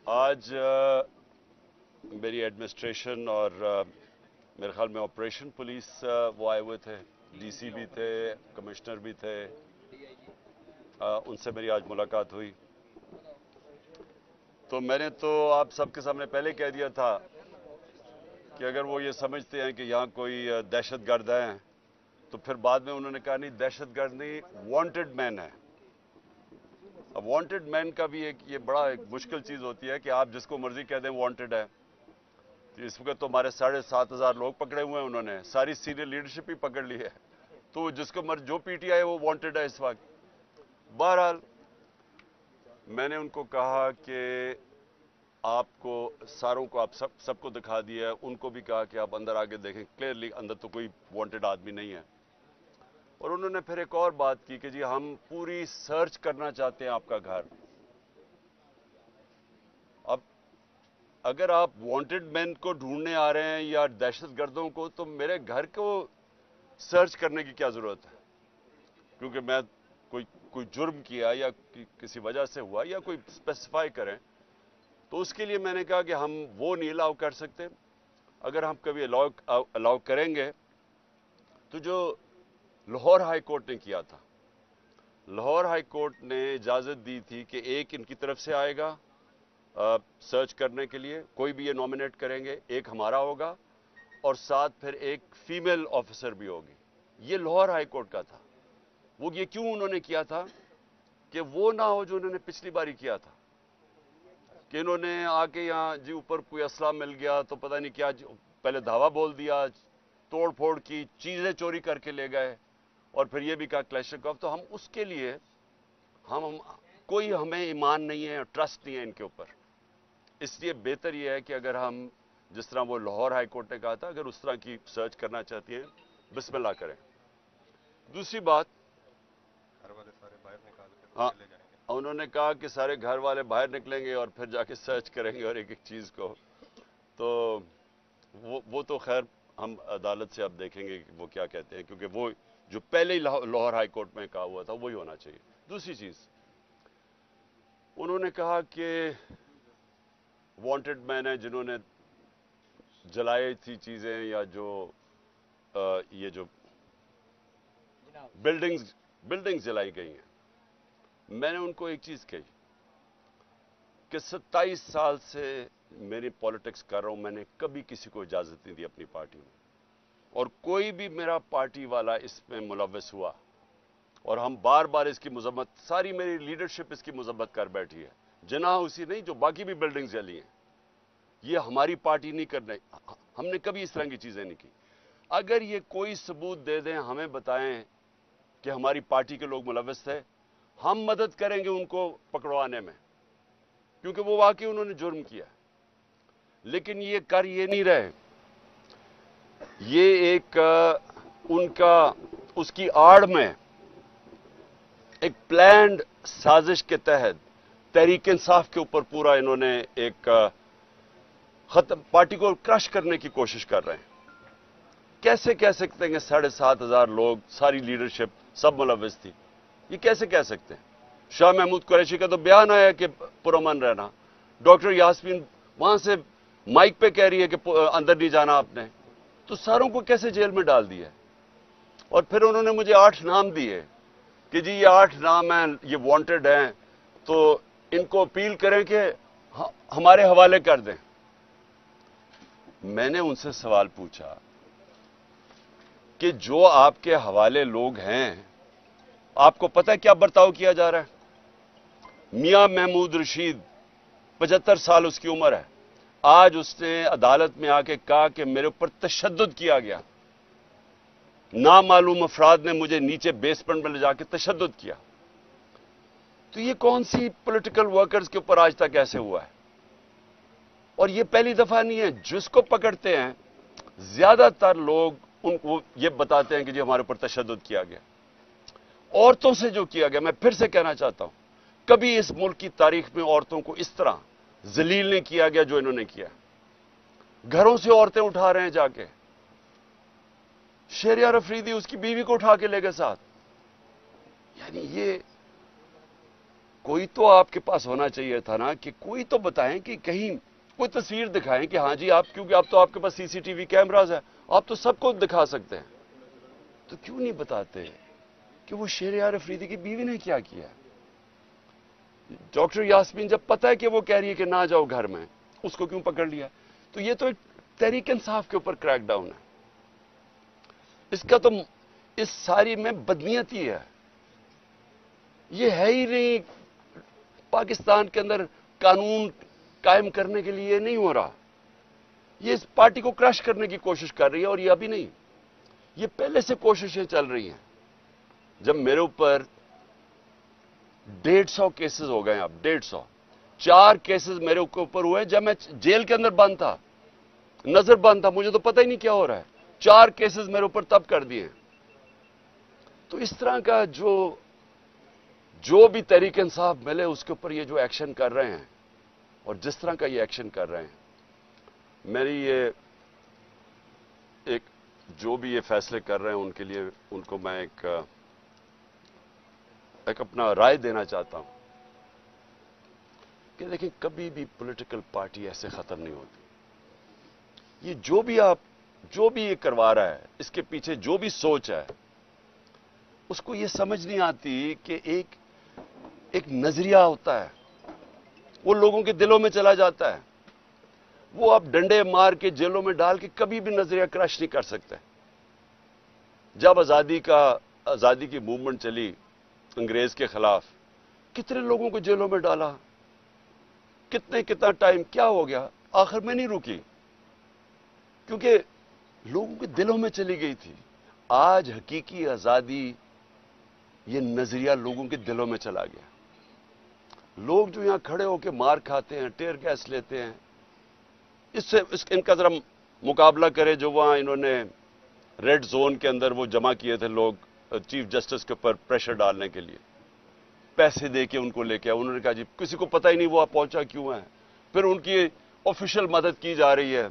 आज मेरी एडमिनिस्ट्रेशन और मेरे ख्याल में ऑपरेशन पुलिस वो आए हुए थे, डीसी भी थे, कमिश्नर भी थे। उनसे मेरी आज मुलाकात हुई। तो मैंने तो आप सबके सामने पहले कह दिया था कि अगर वो ये समझते हैं कि यहाँ कोई दहशतगर्द हैं, तो फिर बाद में उन्होंने कहा नहीं, दहशतगर्द नहीं, वांटेड मैन है। अब वांटेड मैन का भी ये बड़ा एक मुश्किल चीज होती है कि आप जिसको मर्जी कह दें वांटेड है। तो इस वक्त तो हमारे 7,500 लोग पकड़े हुए हैं, उन्होंने सारी सीनियर लीडरशिप ही पकड़ ली है। तो जिसको मर्जी जो पीटीआई वो वांटेड है इस वक्त। बहरहाल मैंने उनको कहा कि आपको सारों को आप सबको दिखा दिया है। उनको भी कहा कि आप अंदर आके देखें, क्लियरली अंदर तो कोई वांटेड आदमी नहीं है। और उन्होंने फिर एक और बात की कि जी हम पूरी सर्च करना चाहते हैं आपका घर। अब अगर आप वांटेड मैन को ढूंढने आ रहे हैं या दहशतगर्दों को, तो मेरे घर को सर्च करने की क्या जरूरत है? क्योंकि मैं कोई जुर्म किया या किसी वजह से हुआ या कोई स्पेसिफाई करें, तो उसके लिए मैंने कहा कि हम वो नहीं अलाउ कर सकते। अगर हम कभी अलाउ करेंगे तो जो लाहौर हाई कोर्ट ने किया था, लाहौर हाई कोर्ट ने इजाजत दी थी कि एक इनकी तरफ से आएगा सर्च करने के लिए, कोई भी ये नॉमिनेट करेंगे, एक हमारा होगा और साथ फिर एक फीमेल ऑफिसर भी होगी। ये लाहौर हाई कोर्ट का था। वो ये क्यों उन्होंने किया था कि वो ना हो जो उन्होंने पिछली बारी किया था, कि इन्होंने आके यहाँ जी ऊपर कोई असला मिल गया तो पता नहीं क्या, पहले धावा बोल दिया, तोड़ फोड़ की, चीजें चोरी करके ले गए और फिर ये भी कहा क्लैशकोव। तो हम उसके लिए हम कोई हमें ईमान नहीं है, ट्रस्ट नहीं है इनके ऊपर। इसलिए बेहतर यह है कि अगर हम जिस तरह वो लाहौर हाई कोर्ट ने कहा था, अगर उस तरह की सर्च करना चाहती हैं, बिस्मिल्लाह करें। दूसरी बात, घर वाले सारे बाहर निकाल के हाँ, चले जाएंगे। उन्होंने कहा कि सारे घर वाले बाहर निकलेंगे और फिर जाके सर्च करेंगे और एक एक चीज को। तो वो तो खैर हम अदालत से अब देखेंगे कि वो क्या कहते हैं, क्योंकि वो जो पहले ही लाहौर हाई कोर्ट में कहा हुआ था वही होना चाहिए। दूसरी चीज, उन्होंने कहा कि वांटेड मैन है जिन्होंने जलाई थी चीजें, या जो ये जो बिल्डिंग्स जलाई गई हैं। मैंने उनको एक चीज कही कि 27 साल से मेरी पॉलिटिक्स कर रहा हूं, मैंने कभी किसी को इजाजत नहीं दी अपनी पार्टी में, और कोई भी मेरा पार्टी वाला इसमें मुलव्वस हुआ और हम बार बार इसकी मजम्मत, सारी मेरी लीडरशिप इसकी मजम्मत कर बैठी है। जना उसी नहीं, जो बाकी भी बिल्डिंग्स जली हैं, ये हमारी पार्टी नहीं करने, हमने कभी इस तरह की चीजें नहीं की। अगर ये कोई सबूत दे दें, हमें बताएं कि हमारी पार्टी के लोग मुलव्वस थे, हम मदद करेंगे उनको पकड़वाने में, क्योंकि वो वाकई उन्होंने जुर्म किया। लेकिन ये कर ये नहीं रहे। ये एक उनका उसकी आड़ में एक प्लान्ड साजिश के तहत तहरीक इंसाफ के ऊपर पूरा इन्होंने एक खत्म, पार्टी को क्रश करने की कोशिश कर रहे हैं। कैसे कह सकते हैं कि 7,500 लोग, सारी लीडरशिप सब मुलव्वस थी? ये कैसे कह सकते हैं? शाह महमूद कुरैशी का तो बयान आया कि पुरअमन रहना। डॉक्टर यास्मीन वहां से माइक पे कह रही है कि अंदर नहीं जाना आपने। तो सारों को कैसे जेल में डाल दिया? और फिर उन्होंने मुझे 8 नाम दिए कि जी ये 8 नाम हैं, ये वांटेड हैं, तो इनको अपील करें कि हमारे हवाले कर दें। मैंने उनसे सवाल पूछा कि जो आपके हवाले लोग हैं, आपको पता है क्या बर्ताव किया जा रहा है? मियां महमूद रशीद, 75 साल उसकी उम्र है, आज उसने अदालत में आके कहा कि मेरे ऊपर तशद्दुद किया गया, नामालूम अफराद ने मुझे नीचे बेसमेंट में ले जाके तशद्दुद किया। तो ये कौन सी पॉलिटिकल वर्कर्स के ऊपर आज तक ऐसे हुआ है? और ये पहली दफा नहीं है। जिसको पकड़ते हैं, ज्यादातर लोग उनको ये बताते हैं कि जी हमारे ऊपर तशद्दुद किया गया। औरतों से जो किया गया, मैं फिर से कहना चाहता हूं, कभी इस मुल्क की तारीख में औरतों को इस तरह जलील नहीं किया गया जो इन्होंने किया। घरों से औरतें उठा रहे हैं जाके। शहरियार अफरीदी उसकी बीवी को उठा के ले गए साथ। यानी کوئی تو آپ کے پاس ہونا چاہیے تھا نا کہ کوئی تو بتائیں کہ کہیں کوئی تصویر دکھائیں کہ ہاں جی آپ، کیونکہ اب تو آپ کے پاس سی سی ٹی وی کیمراز ہے، آپ تو سب کو دکھا سکتے ہیں، تو کیوں نہیں بتاتے کہ وہ شہریار افریدی کی بیوی نے کیا کیا؟ ڈاکٹر یاسمین جب پتہ ہے کہ وہ کہہ رہی ہے کہ نہ جاؤ گھر میں، اس کو کیوں پکڑ لیا؟ تو یہ تو ایک تحریک انصاف کے اوپر کریک ڈاؤن ہے. اس کا تو اس ساری میں بدنیتی ہے. یہ ہے ہی نہیں پاکستان کے اندر قانون قائم کرنے کے لیے نہیں ہو رہا. یہ اس پارٹی کو کرش کرنے کی کوشش کر رہی ہے، اور یہ ابھی نہیں، یہ پہلے سے کوششیں چل رہی ہیں. جب میرے اوپر 150 کیسز ہو گئے، اب 150 4 کیسز میرے اوپر ہوئے جب میں جیل کے اندر بند تھا، نظر بند تھا، مجھے تو پتہ ہی نہیں کیا ہو رہا ہے. 4 کیسز میرے اوپر تب کر دیے. تو اس طرح کا جو بھی تحریک انصاف ملے اس کے اوپر یہ جو ایکشن کر رہے ہیں، اور جس طرح کا یہ ایکشن کر رہے ہیں، میری یہ ایک جو بھی یہ فیصلے کر رہے ہیں ان کے لیے ان کو میں ایک اپنا رائے دینا چاہتا ہوں کہ دیکھیں کبھی بھی پولیٹیکل پارٹی ایسے ختم نہیں ہوتی. یہ جو بھی یہ کروا رہا ہے، اس کے پیچھے جو بھی سوچ ہے، اس کو یہ سمجھ نہیں آتی کہ ایک نظریہ ہوتا ہے، وہ لوگوں کے دلوں میں چلا جاتا ہے. وہ آپ ڈنڈے مار کے جیلوں میں ڈال کے کبھی بھی نظریہ کرش نہیں کر سکتے. جب آزادی کی موومنٹ چلی انگریز کے خلاف، کتنے لوگوں کو جیلوں میں ڈالا، کتنا ٹائم کیا ہو گیا، آخر میں نہیں رکی، کیونکہ لوگوں کے دلوں میں چلی گئی تھی. آج حقیقی آزادی، یہ نظریہ لوگوں کے دلوں میں چلا گیا. لوگ جو یہاں کھڑے ہو کے مار کھاتے ہیں، ٹیئر گیس لیتے ہیں، ان کا ذرا مقابلہ کرے جو وہاں انہوں نے ریڈ زون کے اندر وہ جمع کیے تھے لوگ چیف جسٹس کے اوپر پریشر ڈالنے کے لیے، پیسے دے کے ان کو لے کے آئے. انہوں نے کہا جی کسی کو پتہ ہی نہیں وہ پہنچا کیوں ہے. پھر ان کی آفیشیل مدد کی جا رہی ہے،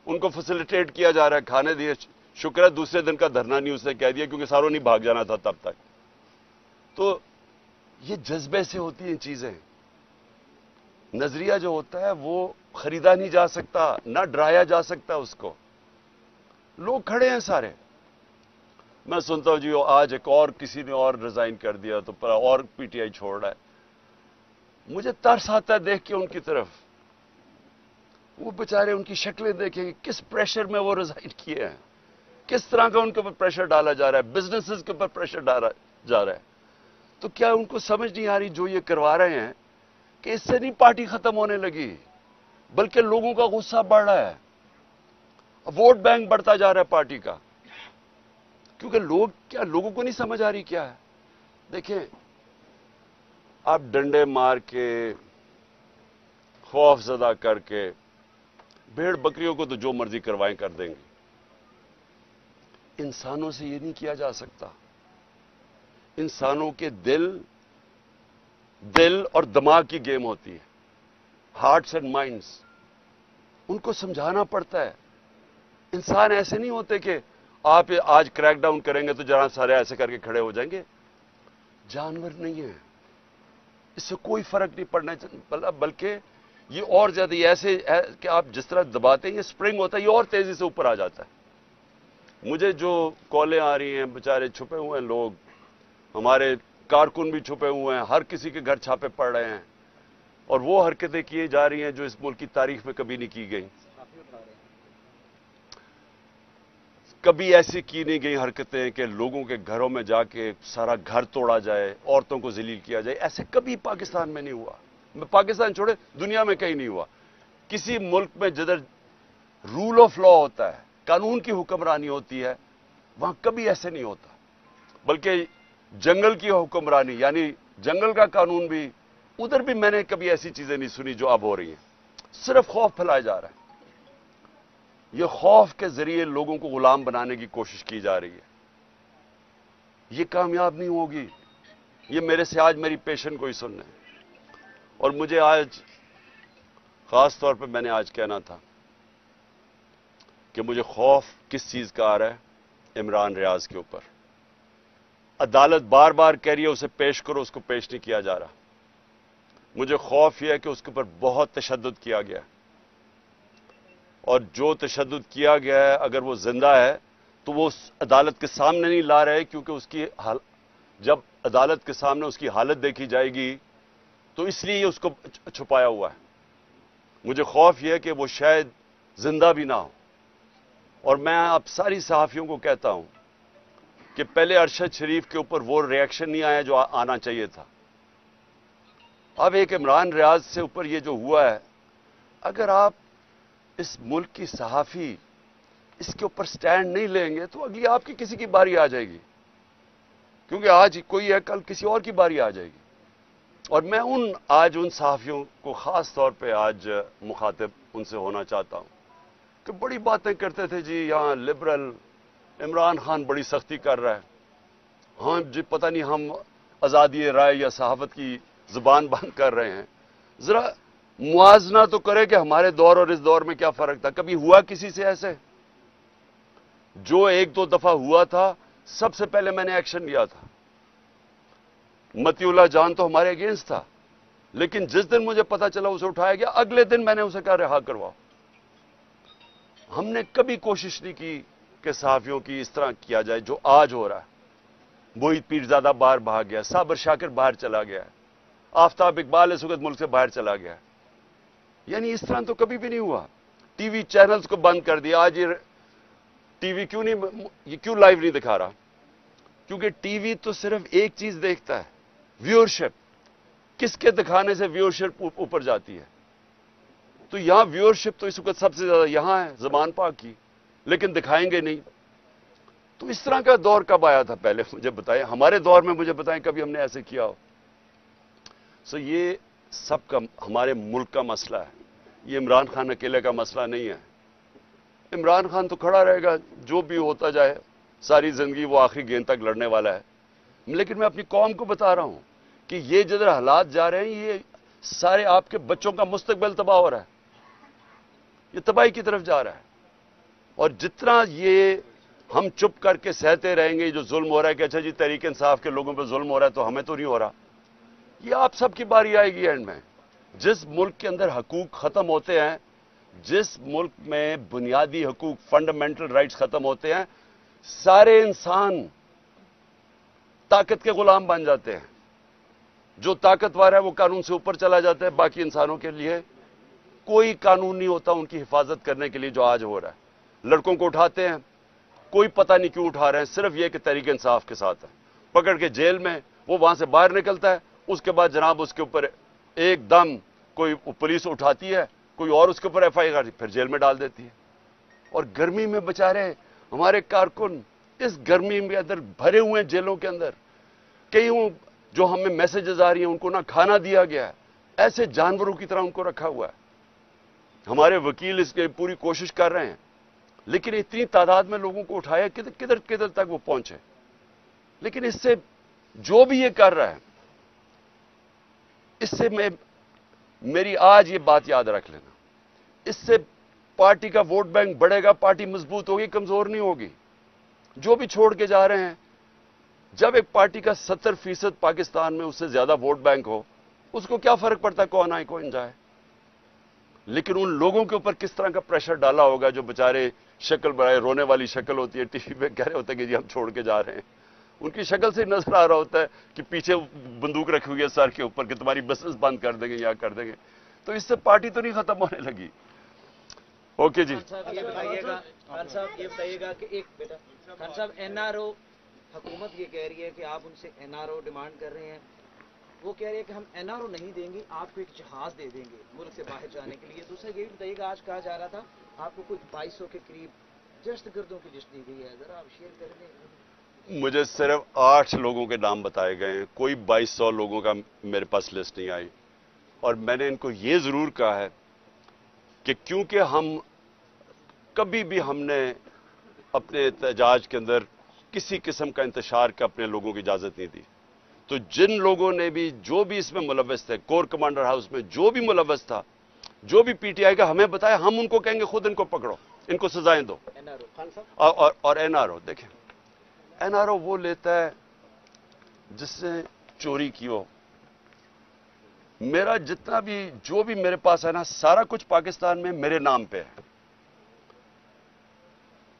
ان کو فیسیلیٹیٹ کیا جا رہا ہے، کھانے دیے. شکر ہے دوسرے دن کا دھرنا نہیں اس نے کہہ دیا، کیونکہ ساروں نہیں بھاگ جانا تھا تب تک. تو یہ جذبے سے ہوتی ہیں چیزیں. نظریہ جو ہوتا ہے وہ خریدا نہیں جا سکتا، نہ ڈرایا جا سکتا اس کو. لوگ کھڑے ہیں سارے. میں سنتا ہوں جی آج ایک اور کسی نے اور ریزائن کر دیا تو اور پی ٹی آئی چھوڑ رہا ہے. مجھے ترس آتا ہے دیکھ کے ان کی طرف. وہ بیچارے ان کی شکلیں دیکھیں، کس پریشر میں وہ ریزائن کیے ہیں، کس طرح کا ان کے اوپر پریشر ڈالا جا رہا ہے، بزنسز کے اوپر پریشر ڈالا جا رہا ہے. تو کیا ان کو سمجھ نہیں آ رہی جو یہ کروا رہے ہیں کہ اس سے نہیں پارٹی ختم ہونے لگی، بلکہ لوگوں کا غصہ بڑھ رہا ہے، ووٹ بینک بڑھتا جا رہا ہے پارٹی کا. کیونکہ لوگوں کو نہیں سمجھ آ رہی کیا ہے. دیکھیں آپ ڈنڈے مار کے، خوف زدہ کر کے، بھیڑ بکریوں کو تو جو مرضی کروائیں کر دیں گے. انسانوں سے یہ نہیں کیا جا سکتا. انسانوں کے دل اور دماغ کی گیم ہوتی ہے، ہارٹس اینڈ مائنڈس. ان کو سمجھانا پڑتا ہے. انسان ایسے نہیں ہوتے کہ آپ آج کریک ڈاؤن کریں گے تو جہاں سارے ایسے کر کے کھڑے ہو جائیں گے. جانور نہیں ہیں، اس سے کوئی فرق نہیں پڑنا، بلکہ یہ اور زیادہ ایسے ہے کہ آپ جس طرح دباتے ہیں، یہ سپرنگ ہوتا ہے، یہ اور تیزی سے اوپر آ جاتا ہے. مجھے جو کالیں آ رہی ہیں، بیچارے چھپے ہوئے ہیں لوگ، ہمارے کارکن بھی چھپے ہوئے ہیں، ہر کسی کے گھر چھاپے پڑ رہے ہیں، اور وہ حرکتیں کی جا رہی ہیں جو اس ملک کی تاریخ میں کبھی نہیں کی گئیں. کبھی ایسی کی نہیں گئی حرکتیں کہ لوگوں کے گھروں میں جا کے سارا گھر توڑا جائے، عورتوں کو ذلیل کیا جائے. ایسے کبھی پاکستان میں نہیں ہوا. پاکستان چھوڑے دنیا میں کہیں نہیں ہوا. کسی ملک میں جدھر رول آف لا ہوتا ہے، قانون کی حکمرانی ہوتی ہے، وہاں کبھی ایسے نہیں ہوتا. بلکہ جنگل کی حکمرانی، یعنی جنگل کا قانون بھی، ادھر بھی میں نے کبھی ایسی چیزیں نہیں سنی جو اب ہو رہی ہیں. صرف خوف پھیلایا جا رہا ہے. یہ خوف کے ذریعے لوگوں کو غلام بنانے کی کوشش کی جا رہی ہے. یہ کامیاب نہیں ہوگی. یہ میرے سے آج میری پیشن کو ہی سننا ہے. اور مجھے آج خاص طور پہ میں نے آج کہنا تھا کہ مجھے خوف کس چیز کا آ رہا ہے؟ عمران ریاض کے اوپر. عدالت بار بار کہہ رہی ہے اسے پیش کرو، اس کو پیش نہیں کیا جا رہا. مجھے خوف یہ ہے کہ اس کے اوپر بہت تشدد کیا گیا ہے، اور جو تشدد کیا گیا ہے اگر وہ زندہ ہے تو وہ اس عدالت کے سامنے نہیں لا رہے، کیونکہ اس کی جب عدالت کے سامنے اس کی حالت دیکھی جائے گی تو اس لیے اس کو چھپایا ہوا ہے۔ مجھے خوف یہ ہے کہ وہ شاید زندہ بھی نہ ہو، اور میں اب ساری صحافیوں کو کہتا ہوں کہ پہلے ارشد شریف کے اوپر وہ ریئیکشن نہیں آیا جو آنا چاہیے تھا۔ اب ایک عمران ریاض سے اوپر یہ جو ہوا ہے، اگر آپ اس ملک کی صحافی اس کے اوپر سٹینڈ نہیں لیں گے تو اگلی آپ کی کسی کی باری آ جائے گی، کیونکہ آج کوئی ہے کل کسی اور کی باری آ جائے گی۔ اور میں آج ان صحافیوں کو خاص طور پہ آج مخاطب ان سے ہونا چاہتا ہوں کہ بڑی باتیں کرتے تھے جی یہاں لبرل عمران خان بڑی سختی کر رہا ہے، ہاں جی پتہ نہیں ہم آزادی رائے یا صحافت کی زبان بند کر رہے ہیں۔ ذرا موازنہ تو کرے کہ ہمارے دور اور اس دور میں کیا فرق تھا۔ کبھی ہوا کسی سے ایسے؟ جو ایک دو دفعہ ہوا تھا سب سے پہلے میں نے ایکشن لیا تھا۔ متی اللہ جان تو ہمارے اگینسٹ تھا، لیکن جس دن مجھے پتا چلا اسے اٹھایا گیا اگلے دن میں نے اسے کہا رہا کرواؤ۔ ہم نے کبھی کوشش نہیں کی کہ صحافیوں کی اس طرح کیا جائے جو آج ہو رہا ہے۔ موہت پیرزادہ باہر بھاگ گیا، صابر شاکر باہر چلا گیا، آفتاب اقبال اس وقت ملک سے باہر چلا گیا، یعنی اس طرح تو کبھی بھی نہیں ہوا۔ ٹی وی چینلز کو بند کر دیا۔ آج یہ ٹی وی کیوں لائیو نہیں دکھا رہا؟ کیونکہ ٹی وی تو صرف ایک چیز دیکھتا ہے، ویورشپ، کس کے دکھانے سے ویورشپ اوپر جاتی ہے۔ تو یہاں ویورشپ تو اس وقت سب سے زیادہ یہاں ہے زبان پاک کی، لیکن دکھائیں گے نہیں۔ تو اس طرح کا دور کب آیا تھا پہلے مجھے بتائیں، ہمارے دور میں مجھے بتائیں کبھی ہم نے ایسے کیا ہو؟ یہ سب کا ہمارے ملک کا مسئلہ ہے، یہ عمران خان اکیلے کا مسئلہ نہیں ہے۔ عمران خان تو کھڑا رہے گا، جو بھی ہوتا جائے، ساری زندگی وہ آخری گیند تک لڑنے والا ہے، لیکن میں اپنی قوم کو بتا رہا ہوں کہ یہ جدھر حالات جا رہے ہیں یہ سارے آپ کے بچوں کا مستقبل تباہ ہو رہا ہے، یہ تباہی کی طرف جا رہا ہے۔ اور جتنا یہ ہم چپ کر کے سہتے رہیں گے جو ظلم ہو رہا ہے کہ اچھا جی تحریک انصاف کے لوگوں پہ ظلم ہو رہا ہے تو ہمیں تو نہیں ہو رہا، یہ آپ سب کی باری آئے گی اینڈ میں۔ جس ملک کے اندر حقوق ختم ہوتے ہیں، جس ملک میں بنیادی حقوق فنڈامنٹل رائٹس ختم ہوتے ہیں، سارے انسان طاقت کے غلام بن جاتے ہیں۔ جو طاقتور ہے وہ قانون سے اوپر چلا جاتا ہے، باقی انسانوں کے لیے کوئی قانون نہیں ہوتا ان کی حفاظت کرنے کے لیے جو آج ہو رہا ہے۔ لڑکوں کو اٹھاتے ہیں، کوئی پتہ نہیں کیوں اٹھا رہے ہیں، صرف یہ کہ تحریک انصاف کے ساتھ ہے، پکڑ کے جیل میں، وہ وہاں سے باہر نکلتا ہے، اس کے بعد جناب اس کے اوپر ایک دم کوئی پولیس اٹھاتی ہے، کوئی اور اس کے اوپر ایف آئی آر پھر جیل میں ڈال دیتی ہے۔ اور گرمی میں بچارے ہمارے کارکن اس گرمی میں اندر بھرے ہوئے ہیں جیلوں کے اندر، کئی جو ہمیں میسیجز آ رہی ہیں ان کو نہ کھانا دیا گیا ہے، ایسے جانوروں کی طرح ان کو رکھا ہوا ہے۔ ہمارے وکیل اس کی پوری کوشش کر رہے ہیں، لیکن اتنی تعداد میں لوگوں کو اٹھایا کدھر تک وہ پہنچے۔ لیکن اس سے جو بھی یہ کر رہا ہے، اس سے میری آج یہ بات یاد رکھ لینا، اس سے پارٹی کا ووٹ بینک بڑھے گا، پارٹی مضبوط ہوگی، کمزور نہیں ہوگی۔ جو بھی چھوڑ کے جا رہے ہیں، جب ایک پارٹی کا 70% پاکستان میں اس سے زیادہ ووٹ بینک ہو، اس کو کیا فرق پڑتا ہے کون آئے کون جائے؟ لیکن ان لوگوں کے اوپر کس طرح کا پریشر ڈالا ہوگا جو بےچارے شکل بنائے، رونے والی شکل ہوتی ہے، ٹی وی پہ کہہ رہے ہوتے ہیں کہ جی ہم چھوڑ کے جا رہے ہیں، ان کی شکل سے نظر آ رہا ہوتا ہے کہ پیچھے بندوق رکھی ہوئی ہے سر کے اوپر کہ تمہاری بزنس بند کر دیں گے یا کر دیں گے۔ تو اس سے پارٹی تو نہیں ختم ہونے لگی۔ اوکے جی خان صاحب یہ بتائیے گا کہ ایک بیٹا خان صاحب این آر او حکومت یہ کہہ رہی ہے کہ آپ ان سے این آر او ڈیمانڈ کر رہے ہیں، وہ کہہ رہے ہیں کہ ہم این آر او نہیں دیں گے، آپ کو ایک جہاز دے دیں گے ملک سے باہر جانے کے لیے۔ دوسرا یہ بھی بتائیے گا، آج کہا جا رہا تھا آپ کو کچھ 2200 کے قریب دہشت گردوں کی لسٹ دی گئی ہے، ذرا آپ شیئر کر دیں۔ مجھے صرف 8 لوگوں کے نام بتائے گئے ہیں، کوئی 2200 لوگوں کا میرے پاس لسٹ نہیں آئی۔ اور میں نے ان کو یہ ضرور کہا ہے کہ کیونکہ کبھی بھی ہم نے اپنے احتجاج کے اندر کسی قسم کا انتشار کا اپنے لوگوں کی اجازت نہیں دی، تو جن لوگوں نے بھی جو بھی اس میں ملوث تھے، کور کمانڈر ہاؤس میں جو بھی ملوث تھا، جو بھی پی ٹی آئی کا ہمیں بتایا، ہم ان کو کہیں گے خود ان کو پکڑو، ان کو سزائیں دو۔ اور این آر او دیکھیں، این آر او وہ لیتا ہے جس نے چوری کی ہو، میرا جتنا بھی جو بھی میرے پاس ہے نا سارا کچھ پاکستان میں میرے نام پہ ہے.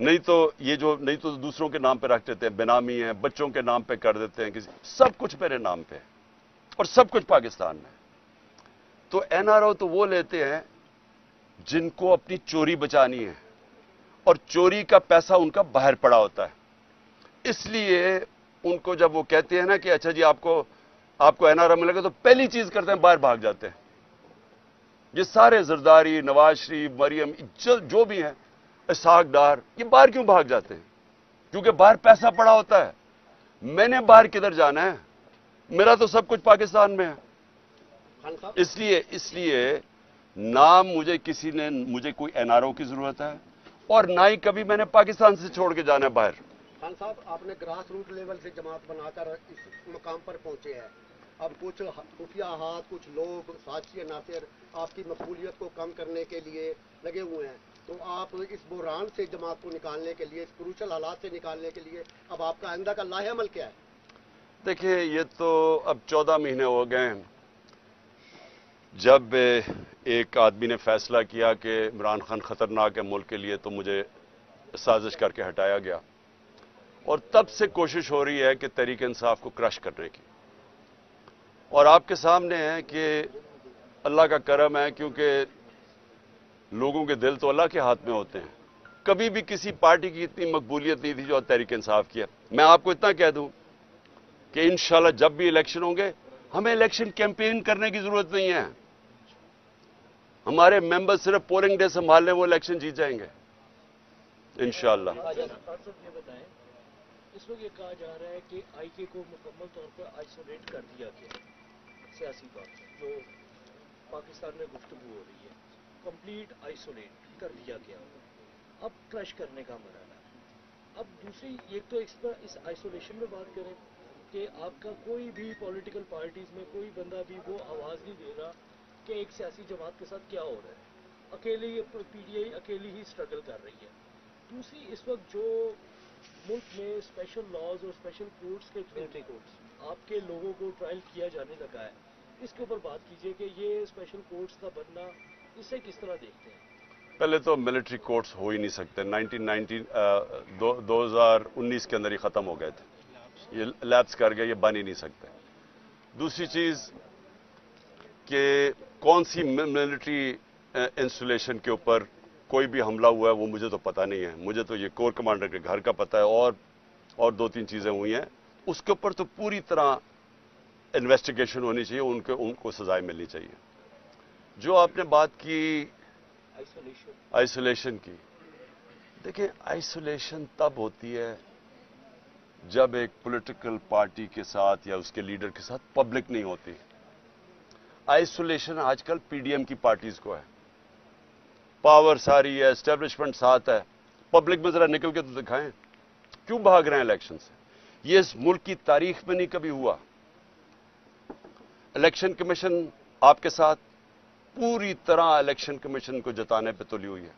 نہیں تو دوسروں کے نام پہ رکھ دیتے ہیں, بینامی ہیں, بچوں کے نام پہ کر دیتے ہیں, سب کچھ میرے نام پہ ہے اور سب کچھ پاکستان میں. تو این آر او تو وہ لیتے ہیں جن کو اپنی چوری بچانی ہے اور چوری کا پیسہ ان کا باہر پڑا ہوتا ہے. اس لیے ان کو جب وہ کہتے ہیں نا کہ اچھا جی آپ کو این آر او ملے گا تو پہلی چیز کرتے ہیں باہر بھاگ جاتے ہیں. یہ سارے زرداری, نواز شریف, مریم جو بھی ہیں, اسحاق ڈار, یہ باہر کیوں بھاگ جاتے ہیں؟ کیونکہ باہر پیسہ پڑا ہوتا ہے. میں نے باہر کدھر جانا ہے؟ میرا تو سب کچھ پاکستان میں ہے. اس لیے نہ مجھے کوئی این آر او کی ضرورت ہے اور نہ ہی کبھی میں نے پاکستان سے چھوڑ کے جانا ہے باہر. خان صاحب, آپ نے گراس روٹ لیول سے جماعت بنا کر اس مقام پر پہنچے ہیں. اب کچھ خفیہ ہاتھ, کچھ لوگ, سازشی عناصر آپ کی مقبولیت کو کم کرنے کے لیے لگے ہوئے ہیں. تو آپ اس بحران سے جماعت کو نکالنے کے لیے, اس کروشل حالات سے نکالنے کے لیے اب آپ کا آئندہ کا لاہ عمل کیا ہے؟ دیکھیں, یہ تو اب 14 مہینے ہو گئے ہیں جب ایک آدمی نے فیصلہ کیا کہ عمران خان خطرناک ہے ملک کے لیے, تو مجھے سازش کر کے ہٹایا گیا. اور تب سے کوشش ہو رہی ہے کہ تحریک انصاف کو کرش کرنے کی. اور آپ کے سامنے ہے کہ اللہ کا کرم ہے, کیونکہ لوگوں کے دل تو اللہ کے ہاتھ میں ہوتے ہیں. کبھی بھی کسی پارٹی کی اتنی مقبولیت نہیں تھی جو تحریک انصاف کی ہے. میں آپ کو اتنا کہہ دوں کہ انشاءاللہ جب بھی الیکشن ہوں گے, ہمیں الیکشن کیمپین کرنے کی ضرورت نہیں ہے. ہمارے ممبر صرف پولنگ ڈے سنبھال لیں, وہ الیکشن جیت جائیں گے انشاءاللہ. یہ بتائیں, اس وقت یہ کہا جا رہا ہے کہ آئی کے کو مکمل طور پر آئسولیٹ کر دیا گیا, سیاسی بات جو پاکستان میں گفتگو ہو رہی ہے, کمپلیٹ آئسولیٹ کر دیا گیا, اب کرش کرنے کا مرحلہ ہے. اب دوسری ایک تو اس آئسولیشن میں بات کریں کہ آپ کا کوئی بھی پولیٹیکل پارٹیز میں کوئی بندہ بھی وہ آواز نہیں دے رہا کہ ایک سیاسی جماعت کے ساتھ کیا ہو رہا ہے. اکیلی پی ڈی آئی اکیلی ہی اسٹرگل کر رہی ہے. دوسری اس وقت جو ملک میں اسپیشل لاز اور اسپیشل کورٹس کے تھرو آپ کے لوگوں کو ٹرائل کیا جانے لگا ہے, اس کے اوپر بات کیجئے کہ یہ اسپیشل کورٹس کا بننا اسے کس طرح دیکھتے ہیں؟ پہلے تو ملٹری کورٹس ہو ہی نہیں سکتے. 2019 کے اندر ہی ختم ہو گئے تھے, یہ لیپس کر گئے, یہ بن ہی نہیں سکتے. دوسری چیز کہ کون سی ملٹری انسٹالیشن کے اوپر کوئی بھی حملہ ہوا ہے وہ مجھے تو پتہ نہیں ہے. مجھے تو یہ کور کمانڈر کے گھر کا پتہ ہے اور 2-3 چیزیں ہوئی ہیں. اس کے اوپر تو پوری طرح انویسٹیگیشن ہونی چاہیے, ان کو سزائیں ملنی چاہیے. جو آپ نے بات کی آئسولیشن کی, دیکھیں آئسولیشن تب ہوتی ہے جب ایک پولیٹیکل پارٹی کے ساتھ یا اس کے لیڈر کے ساتھ پبلک نہیں ہوتی. آئسولیشن آج کل پی ڈی ایم کی پارٹیز کو ہے, پاور ساری ہے, اسٹیبلشمنٹ ساتھ ہے, پبلک میں ذرا نکل کے تو دکھائیں کیوں بھاگ رہے ہیں الیکشن سے. یہ اس ملک کی تاریخ میں نہیں کبھی ہوا. الیکشن کمیشن آپ کے ساتھ پوری طرح الیکشن کمیشن کو جتانے پہ تلی ہوئی ہے.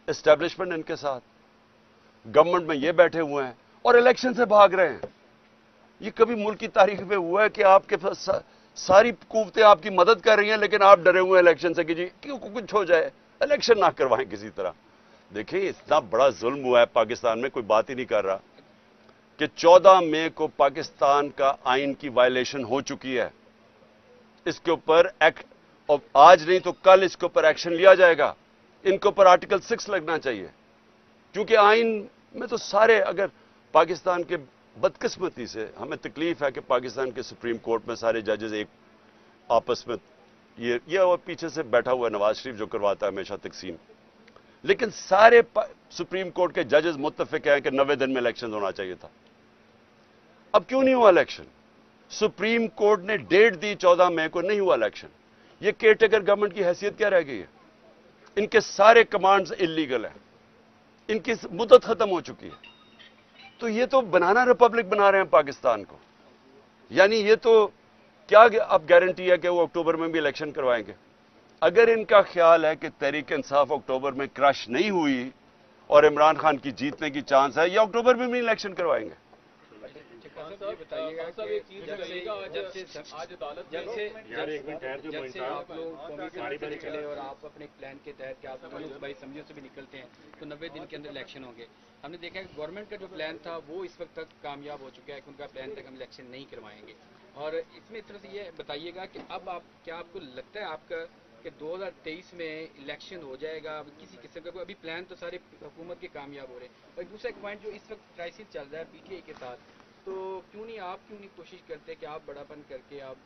اسٹیبلشمنٹ ان کے ساتھ, گورنمنٹ میں یہ بیٹھے ہوئے ہیں اور الیکشن سے بھاگ رہے ہیں. یہ کبھی ملک کی تاریخ میں ہوا ہے کہ آپ کے پاس ساری قوتیں آپ کی مدد کر رہی ہیں لیکن آپ ڈرے ہوئے ہیں الیکشن سے کہ جی کیوں کچھ ہو جائے, الیکشن نہ کروائیں کسی طرح. دیکھیں اتنا بڑا ظلم ہوا ہے پاکستان میں, کوئی بات ہی نہیں کر رہا کہ 14 مئی کو پاکستان کا آئین کی وائلیشن ہو چکی ہے. اس کے اوپر ایکٹ, اور آج نہیں تو کل اس کے اوپر ایکشن لیا جائے گا. ان کے اوپر آرٹیکل 6 لگنا چاہیے, کیونکہ آئین میں تو سارے, اگر پاکستان کے بدقسمتی سے ہمیں تکلیف ہے کہ پاکستان کے سپریم کورٹ میں سارے ججز ایک آپس میں یہ اور پیچھے سے بیٹھا ہوا ہے نواز شریف جو کرواتا ہے ہمیشہ تقسیم, لیکن سارے سپریم کورٹ کے ججز متفق ہیں کہ 90 دن میں الیکشن ہونا چاہیے تھا. اب کیوں نہیں ہوا الیکشن؟ سپریم کورٹ نے ڈیٹ دی 14 مئی کو, نہیں ہوا الیکشن. یہ کیئر ٹیکر گورنمنٹ کی حیثیت کیا رہ گئی ہے؟ ان کے سارے کمانڈز انلیگل ہیں, ان کی مدت ختم ہو چکی ہے. تو یہ تو بنانا ریپبلک بنا رہے ہیں پاکستان کو. یعنی یہ تو کیا اب گارنٹی ہے کہ وہ اکتوبر میں بھی الیکشن کروائیں گے؟ اگر ان کا خیال ہے کہ تحریک انصاف اکتوبر میں کرش نہیں ہوئی اور عمران خان کی جیتنے کی چانس ہے, یا اکتوبر میں بھی الیکشن کروائیں گے. ये बताइएगा कि जब से आप लोग कौमी असम्बली से निकले और आप अपने प्लान के तहत कि आप दोनों सूबाई असम्बलियों से भी निकलते हैं तो 90 दिन के अंदर इलेक्शन होंगे। हमने देखा कि गवर्नमेंट का जो प्लान था वो इस वक्त तक कामयाब हो चुका है कि उनका प्लान तक हम इलेक्शन नहीं करवाएंगे। और इसमें थोड़ा सा ये बताइएगा कि अब आप क्या आपको लगता है आपका कि 2023 में इलेक्शन हो जाएगा? अब किसी किस्म का अभी प्लान तो सारे हुकूमत के कामयाब हो रहे हैं। और दूसरा एक पॉइंट जो इस वक्त क्राइसिस चल रहा है पीटीआई के साथ, तो क्यों नहीं कोशिश करते कि आप बड़ापन करके आप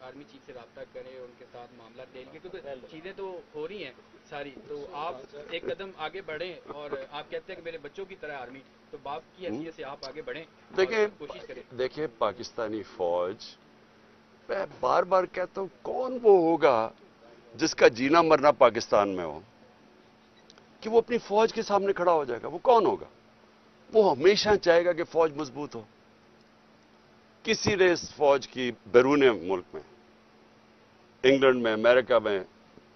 आर्मी चीफ से रब्ता करें और उनके साथ मामला टेल के, क्योंकि चीज़ें तो हो रही हैं सारी, तो आप एक कदम आगे बढ़ें और आप कहते हैं कि मेरे बच्चों की तरह आर्मी, तो बाप की हैसियत से आप आगे बढ़ें, कोशिश करें। देखिए पाकिस्तानी फौज, मैं बार बार कहता हूँ, कौन वो होगा जिसका जीना मरना पाकिस्तान में हो कि वो अपनी फौज के सामने खड़ा हो जाएगा? वो कौन होगा? वो हमेशा चाहेगा कि फौज मजबूत हो। किसी ने इस फौज की बैरून मुल्क में, इंग्लैंड में, अमेरिका में,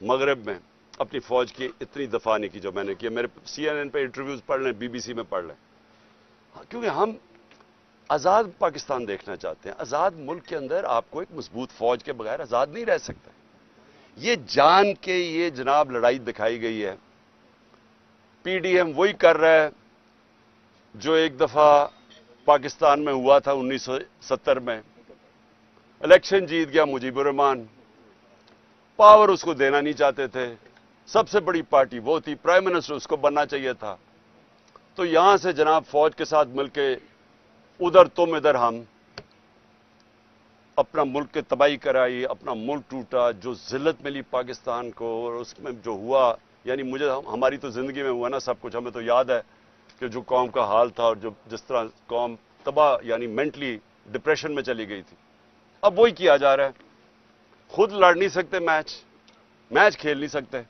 मगरब में अपनी फौज की इतनी दफा नहीं की जो मैंने किया। मेरे CNN पे इंटरव्यूज पढ़ लें, BBC में पढ़ लें, क्योंकि हम आजाद पाकिस्तान देखना चाहते हैं। आजाद मुल्क के अंदर आपको एक मजबूत फौज के बगैर आजाद नहीं रह सकता। ये जान के ये जनाब लड़ाई दिखाई गई है। PDM वही कर रहा है जो एक दफा पाकिस्तान में हुआ था 1970 में। इलेक्शन जीत गया मुजीबुर रहमान, पावर उसको देना नहीं चाहते थे, सबसे बड़ी पार्टी वो थी, प्राइम मिनिस्टर उसको बनना चाहिए था। तो यहां से जनाब फौज के साथ मिलके उधर तुम इधर हम, अपना मुल्क की तबाही कराई, अपना मुल्क टूटा, जो जिल्लत मिली पाकिस्तान को। और उसमें जो हुआ, यानी मुझे, हमारी तो जिंदगी में हुआ ना सब कुछ, हमें तो याद है कि जो कौम का हाल था और जो जिस तरह कौम तबाह, यानी मेंटली डिप्रेशन में चली गई थी। अब वही किया जा रहा है। खुद लड़ नहीं सकते मैच खेल नहीं सकते।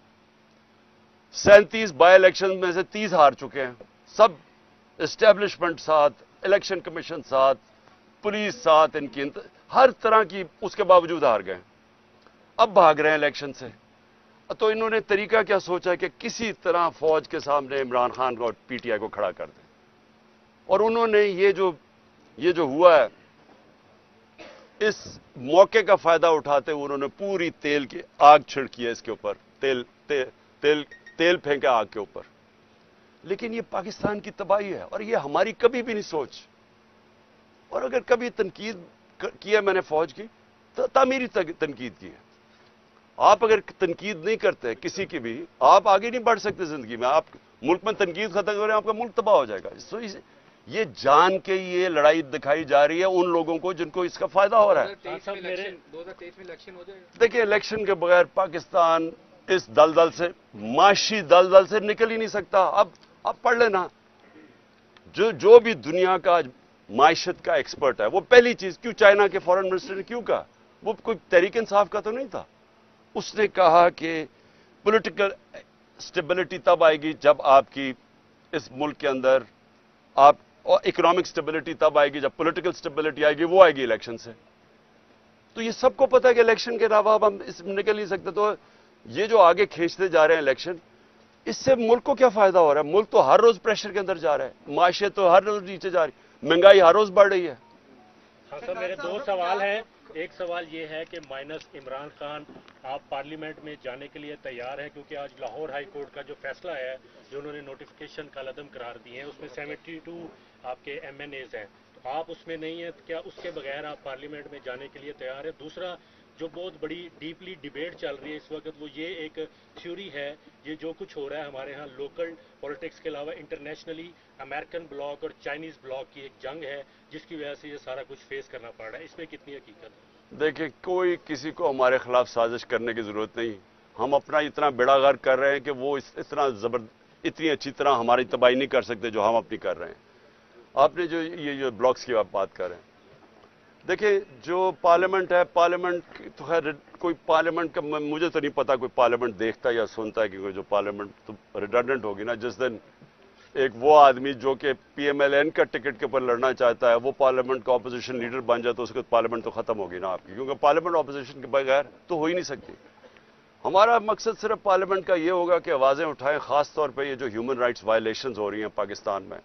37 बाय इलेक्शन में से 30 हार चुके हैं। सब एस्टेब्लिशमेंट साथ, इलेक्शन कमीशन साथ, पुलिस साथ, इनकी हर तरह की, उसके बावजूद हार गए। अब भाग रहे हैं इलेक्शन से। तो इन्होंने तरीका क्या सोचा कि किसी तरह फौज के सामने इमरान खान और PTI को खड़ा कर दें। और उन्होंने ये जो हुआ है, इस मौके का फायदा उठाते हुए उन्होंने पूरी तेल की आग छिड़की है इसके ऊपर, तेल फेंका आग के ऊपर। लेकिन ये पाकिस्तान की तबाही है और ये हमारी कभी भी नहीं सोच। और अगर कभी तनकीद किया मैंने फौज की, तो तामीरी तनकीद की है। आप अगर तनकीद नहीं करते किसी की भी, आप आगे नहीं बढ़ सकते जिंदगी में। आप मुल्क में तनकीद खत्म करें, आपका मुल्क तबाह हो जाएगा। सो ये जान के ये लड़ाई दिखाई जा रही है उन लोगों को जिनको इसका फायदा हो रहा है। 2023 में इलेक्शन हो जाएगा। देखिए, इलेक्शन के बगैर पाकिस्तान इस दलदल से, माशी दलदल से निकल ही नहीं सकता। अब पढ़ लेना, जो भी दुनिया का माइशत का एक्सपर्ट है, वो पहली चीज, क्यों चाइना के फॉरेन मिनिस्टर ने क्यों कहा? वो कोई तहरीक इंसाफ का तो नहीं था। उसने कहा कि पॉलिटिकल स्टेबिलिटी तब आएगी जब आपकी इस मुल्क के अंदर आप, और इकोनॉमिक स्टेबिलिटी तब आएगी जब पॉलिटिकल स्टेबिलिटी आएगी, वो आएगी इलेक्शन से। तो ये सबको पता है कि इलेक्शन के अलावा अब हम इसमें निकल नहीं सकते। तो ये जो आगे खींचते जा रहे हैं इलेक्शन, इससे मुल्क को क्या फायदा हो रहा है? मुल्क तो हर रोज प्रेशर के अंदर जा रहा है, माशियत तो हर रोज नीचे जा रही, महंगाई हर रोज बढ़ रही है। हाँ सर, मेरे दो सवाल हैं। एक सवाल ये है कि माइनस इमरान खान, आप पार्लियामेंट में जाने के लिए तैयार हैं? क्योंकि आज लाहौर हाई कोर्ट का जो फैसला है, जो उन्होंने नोटिफिकेशन का लदम करार दिए हैं, उसमें 72 आपके MNAs हैं, तो आप उसमें नहीं है, क्या उसके बगैर आप पार्लियामेंट में जाने के लिए तैयार है? दूसरा, जो बहुत बड़ी डीपली डिबेट चल रही है इस वक्त, वो ये एक थ्योरी है, ये जो कुछ हो रहा है हमारे यहाँ लोकल पॉलिटिक्स के अलावा इंटरनेशनली अमेरिकन ब्लॉक और चाइनीज ब्लॉक की एक जंग है, जिसकी वजह से ये सारा कुछ फेस करना पड़ रहा है। इसमें कितनी हकीकत है? देखिए, कोई किसी को हमारे खिलाफ साजिश करने की जरूरत नहीं। हम अपना इतना बेड़ागर कर रहे हैं कि वो इतनी अच्छी तरह हमारी तबाही नहीं कर सकते जो हम अपनी कर रहे हैं। आपने जो ब्लॉक्स की आप बात कर रहे हैं, देखिए, जो पार्लियामेंट है, पार्लियामेंट तो खैर कोई पार्लियामेंट का मुझे तो नहीं पता कोई पार्लियामेंट देखता या सुनता है, क्योंकि जो पार्लियामेंट तो रिडंडेंट होगी ना। जिस दिन एक वो आदमी जो कि PMLN का टिकट के ऊपर लड़ना चाहता है, वो पार्लियामेंट का ऑपोजिशन लीडर बन जाए, तो उसके पार्लियामेंट तो खत्म होगी ना आपकी, क्योंकि पार्लियामेंट ऑपोजिशन के बगैर तो हो ही नहीं सकती। हमारा मकसद सिर्फ पार्लियामेंट का ये होगा कि आवाजें उठाएं, खास तौर पर ये जो ह्यूमन राइट्स वायलेशंस हो रही हैं पाकिस्तान में,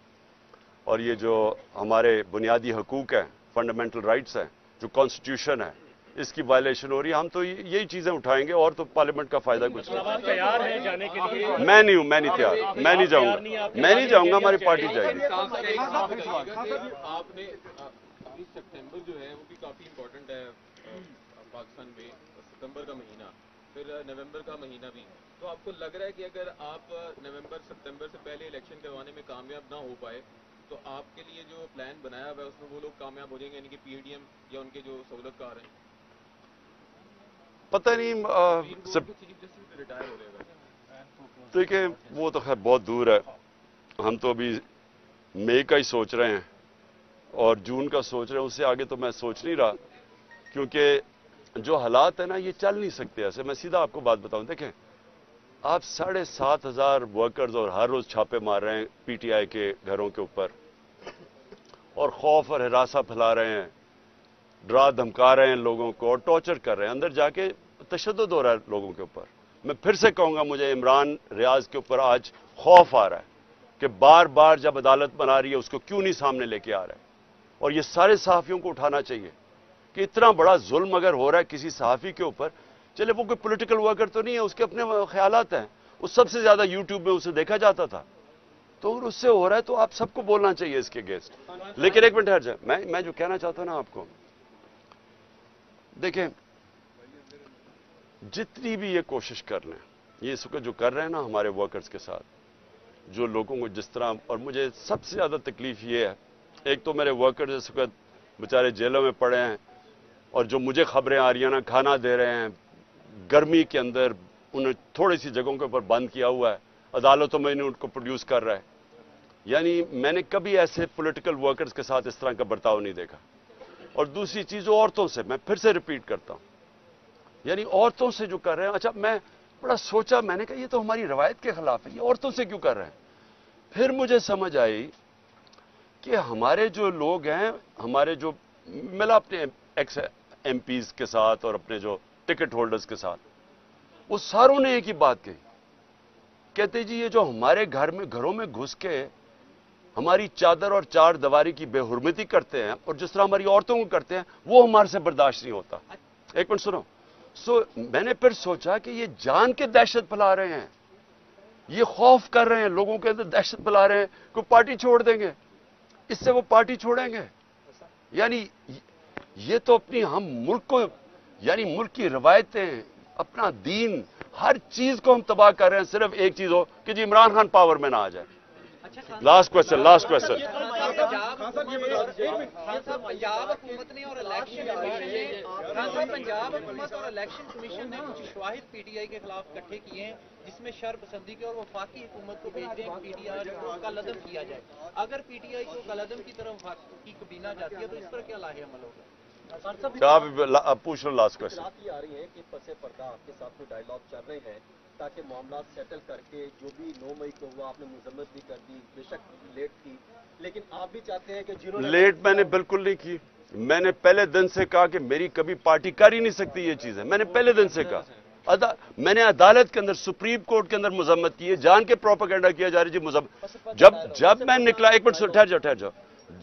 और ये जो हमारे बुनियादी हकूक हैं, फंडामेंटल राइट्स हैं, जो कॉन्स्टिट्यूशन है, इसकी वायलेशन हो रही है। हम तो यही चीजें उठाएंगे और तो पार्लियामेंट का फायदा कुछ नहीं। आप तैयार हैं जाने के लिए? मैं नहीं हूं, मैं नहीं तैयार, मैं नहीं जाऊंगा, मैं नहीं जाऊंगा, हमारी पार्टी जाएगी। आपने 20 सितंबर जो है वो भी काफी इम्पोर्टेंट है पाकिस्तान में, सितंबर का महीना, फिर नवंबर का महीना भी। तो आपको लग रहा है कि अगर आप नवंबर सितंबर से पहले इलेक्शन करवाने में कामयाब ना हो पाए तो आपके लिए जो प्लान बनाया हुआ है उसमें वो लोग कामयाब हो जाएंगे, यानी कि पीडीएम या उनके जो सहूलतकार हैं? पता नहीं सब रिटायर हो जाएगा। देखिए वो तो खैर बहुत दूर है, हम तो अभी मई का ही सोच रहे हैं और जून का सोच रहे हैं, उससे आगे तो मैं सोच नहीं रहा, क्योंकि जो हालात है ना ये चल नहीं सकते ऐसे। मैं सीधा आपको बात बताऊं, देखें आप 7,500 वर्कर्स और हर रोज छापे मार रहे हैं पीटीआई के घरों के ऊपर और खौफ और हिरासा फैला रहे हैं, डरा धमका रहे हैं लोगों को और टॉर्चर कर रहे हैं, अंदर जाके तशद्दुद हो रहा है लोगों के ऊपर। मैं फिर से कहूंगा, मुझे इमरान रियाज के ऊपर आज खौफ आ रहा है कि बार बार जब अदालत बना रही है उसको क्यों नहीं सामने लेके आ रहा है। और ये सारे सहाफियों को उठाना चाहिए कि इतना बड़ा जुल्म अगर हो रहा है किसी सहाफी के ऊपर, चले वो कोई पॉलिटिकल वर्कर तो नहीं है, उसके अपने ख्यालात हैं, वो सबसे ज्यादा यूट्यूब में उसे देखा जाता था, तो अगर उससे हो रहा है तो आप सबको बोलना चाहिए इसके अगेंस्ट। लेकिन एक मिनट हट जाए, मैं जो कहना चाहता हूं ना आपको, देखें जितनी भी ये कोशिश कर लें, ये इस वक्त जो कर रहे हैं ना हमारे वर्कर्स के साथ, जो लोगों को जिस तरह, और मुझे सबसे ज्यादा तकलीफ ये है, एक तो मेरे वर्कर्स इस वक्त बेचारे जेलों में पड़े हैं और जो मुझे खबरें आ रही हैं ना, खाना दे रहे हैं गर्मी के अंदर, उन्हें थोड़ी सी जगहों के ऊपर बंद किया हुआ है, अदालतों में इन्हें उनको प्रोड्यूस कर रहा है। यानी मैंने कभी ऐसे पॉलिटिकल वर्कर्स के साथ इस तरह का बर्ताव नहीं देखा। और दूसरी चीज औरतों से, मैं फिर से रिपीट करता हूं, यानी औरतों से जो कर रहे हैं, अच्छा मैं बड़ा सोचा, मैंने कहा ये तो हमारी रवायत के खिलाफ है, ये औरतों से क्यों कर रहे हैं। फिर मुझे समझ आई कि हमारे जो लोग हैं, हमारे जो मिला अपने एक्स एमपीज के साथ और अपने जो टिकट होल्डर्स के साथ, वो सारों ने एक ही बात कही, कहते जी ये जो हमारे घरों में घुस के हमारी चादर और चार दीवारी की बेहुरमती करते हैं और जिस तरह हमारी औरतों को करते हैं, वो हमारे से बर्दाश्त नहीं होता। एक मिनट सुनो। मैंने फिर सोचा कि ये जान के दहशत फैला रहे हैं, ये खौफ कर रहे हैं, लोगों के अंदर दहशत फैला रहे हैं, कोई पार्टी छोड़ देंगे, इससे वो पार्टी छोड़ेंगे। यानी ये तो अपनी हम मुल्क को, यानी मुल्क की रवायतें, अपना दीन, हर चीज को हम तबाह कर रहे हैं, सिर्फ एक चीज हो कि जी इमरान खान पावर में ना आ जाए। लास्ट क्वेश्चन पंजाब हुकूमत ने और इलेक्शन कमीशन ने कुछ शवाहिद पीटीआई के खिलाफ इकट्ठे किए हैं जिसमें शरपसंदी के और वफाकी हुकूमत को भेज रहे हैं पीटीआई को कलअदम किया जाए। अगर पीटीआई को कलअदम की तरफ की कबीना जाती है तो इस पर क्या लाहे अमल होगा? आप पूछ लो लास्ट क्वेश्चन। आ रही है कि पसे पर्दा आपके साथ में डायलॉग चल रहे हैं ताकि मामला सेटल करके, जो भी 9 मई को हुआ आपने मुजम्मत भी कर दी, बेशक लेट की, लेकिन आप भी चाहते हैं कि जिन्होंने लेट मैंने बिल्कुल नहीं की। मैंने पहले दिन से कहा कि मेरी कभी पार्टी कर ही नहीं सकती ये चीज है, मैंने पहले दिन से कहा। मैंने अदालत के अंदर, सुप्रीम कोर्ट के अंदर मुजम्मत की है, जान के प्रोपेगेंडा किया जा रही है। जब मैं निकला, एक मिनट ठहर जाओ,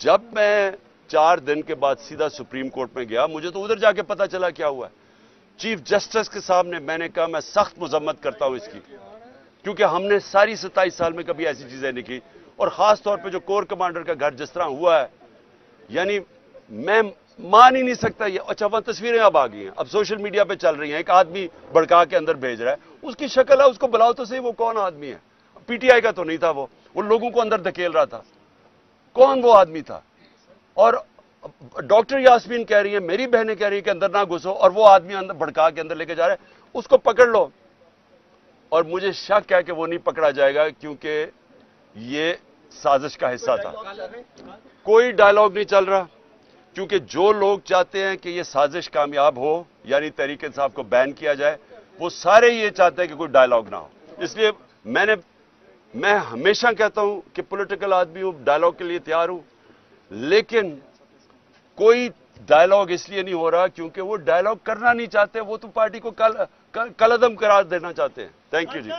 जब मैं 4 दिन के बाद सीधा सुप्रीम कोर्ट में गया, मुझे तो उधर जाके पता चला क्या हुआ है। चीफ जस्टिस के सामने मैंने कहा मैं सख्त मुजम्मत करता हूं इसकी, क्योंकि हमने सारी 27 साल में कभी ऐसी चीजें नहीं की, और खास तौर पे जो कोर कमांडर का घर जिस तरह हुआ है, यानी मैं मान ही नहीं सकता ये। अच्छा वहां तस्वीरें अब आ गई हैं, अब सोशल मीडिया पे चल रही हैं, एक आदमी भड़का के अंदर भेज रहा है, उसकी शक्ल है, उसको बुलाओ तो सही, वो कौन आदमी है? पीटीआई का तो नहीं था, वो लोगों को अंदर धकेल रहा था, कौन वो आदमी था? और डॉक्टर यास्मीन कह रही है, मेरी बहनें कह रही है कि अंदर ना घुसो, और वो आदमी अंदर भड़का के अंदर लेके जा रहा है, उसको पकड़ लो। और मुझे शक है कि वो नहीं पकड़ा जाएगा, क्योंकि ये साजिश का हिस्सा था। कोई डायलॉग नहीं चल रहा, क्योंकि जो लोग चाहते हैं कि ये साजिश कामयाब हो, यानी तहरीक इंसाफ को बैन किया जाए, वो सारे ये चाहते हैं कि कोई डायलॉग ना हो। इसलिए मैं हमेशा कहता हूं कि पॉलिटिकल आदमी हूं, डायलॉग के लिए तैयार हूं, लेकिन कोई डायलॉग इसलिए नहीं हो रहा क्योंकि वो डायलॉग करना नहीं चाहते, वो तो पार्टी को कलअदम करार देना चाहते हैं। Thank you ji.